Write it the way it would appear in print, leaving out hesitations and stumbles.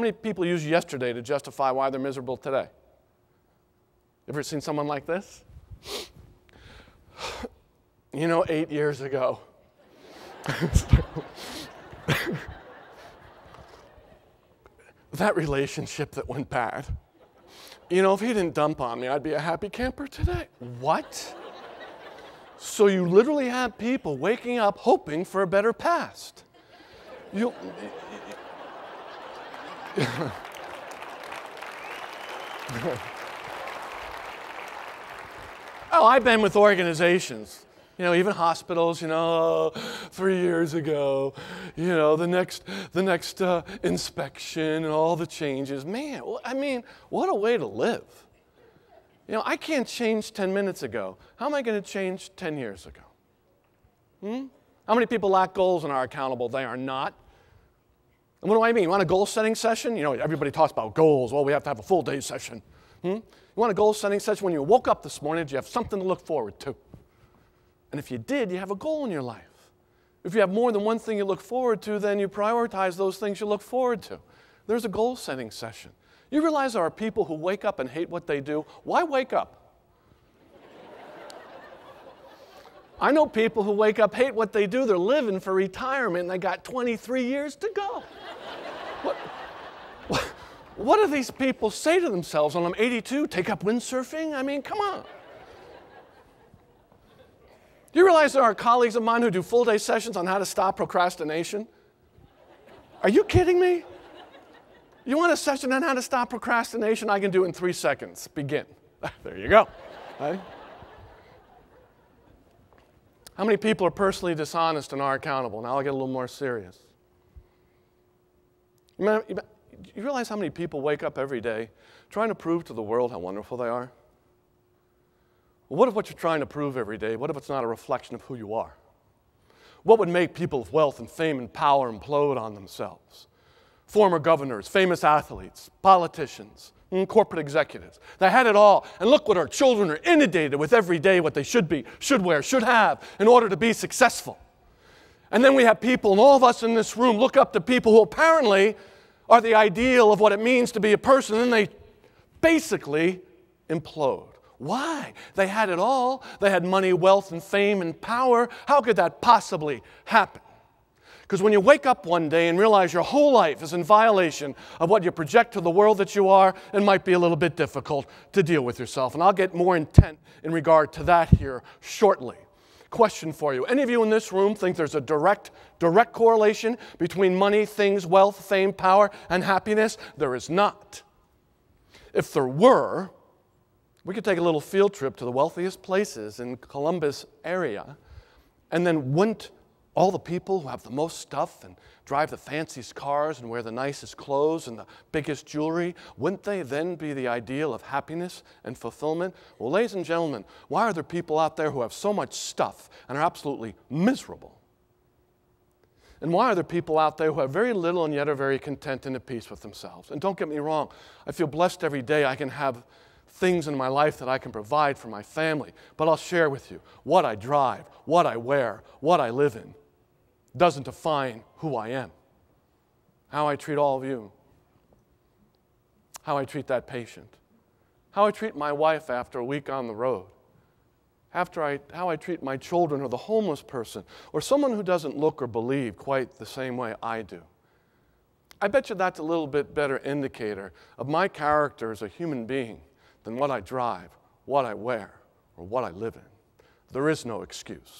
many people use yesterday to justify why they're miserable today? Ever seen someone like this? You know, 8 years ago. That relationship that went bad. You know, if he didn't dump on me, I'd be a happy camper today. What? So you literally have people waking up hoping for a better past. Oh, I've been with organizations, you know, even hospitals, you know, 3 years ago, you know, the next inspection and all the changes. Man, I mean, what a way to live. You know, I can't change 10 minutes ago. How am I going to change 10 years ago? How many people lack goals and are accountable? They are not. And what do I mean? You want a goal-setting session? You know, everybody talks about goals. Well, we have to have a full-day session. You want a goal-setting session? When you woke up this morning, did you have something to look forward to? And if you did, you have a goal in your life. If you have more than one thing you look forward to, then you prioritize those things you look forward to. There's a goal-setting session. You realize there are people who wake up and hate what they do. Why wake up? I know people who wake up, hate what they do. They're living for retirement, and they got 23 years to go. What do these people say to themselves when I'm 82? Take up windsurfing? I mean, come on. Do you realize there are colleagues of mine who do full-day sessions on how to stop procrastination? Are you kidding me? You want a session on how to stop procrastination? I can do it in 3 seconds. Begin. There you go. Right? How many people are personally dishonest and are accountable? Now I'll get a little more serious. You realize how many people wake up every day trying to prove to the world how wonderful they are? Well, what if what you're trying to prove every day, what if it's not a reflection of who you are? What would make people of wealth and fame and power implode on themselves? Former governors, famous athletes, politicians, corporate executives. They had it all, and look what our children are inundated with every day, what they should be, should wear, should have in order to be successful. And then we have people, and all of us in this room look up to people who apparently are the ideal of what it means to be a person, and then they basically implode. Why? They had it all. They had money, wealth, and fame, and power. How could that possibly happen? Because when you wake up one day and realize your whole life is in violation of what you project to the world that you are, it might be a little bit difficult to deal with yourself. And I'll get more intent in regard to that here shortly. Question for you. Any of you in this room think there's a direct correlation between money, things, wealth, fame, power, and happiness? There is not. If there were, we could take a little field trip to the wealthiest places in Columbus area, and then wouldn't all the people who have the most stuff and drive the fanciest cars and wear the nicest clothes and the biggest jewelry, wouldn't they then be the ideal of happiness and fulfillment? Well, ladies and gentlemen, why are there people out there who have so much stuff and are absolutely miserable? And why are there people out there who have very little and yet are very content and at peace with themselves? And don't get me wrong, I feel blessed every day I can have things in my life that I can provide for my family. But I'll share with you, what I drive, what I wear, what I live in doesn't define who I am. How I treat all of you, how I treat that patient, how I treat my wife after a week on the road, how I treat my children or the homeless person or someone who doesn't look or believe quite the same way I do. I bet you that's a little bit better indicator of my character as a human being than what I drive, what I wear, or what I live in. There is no excuse.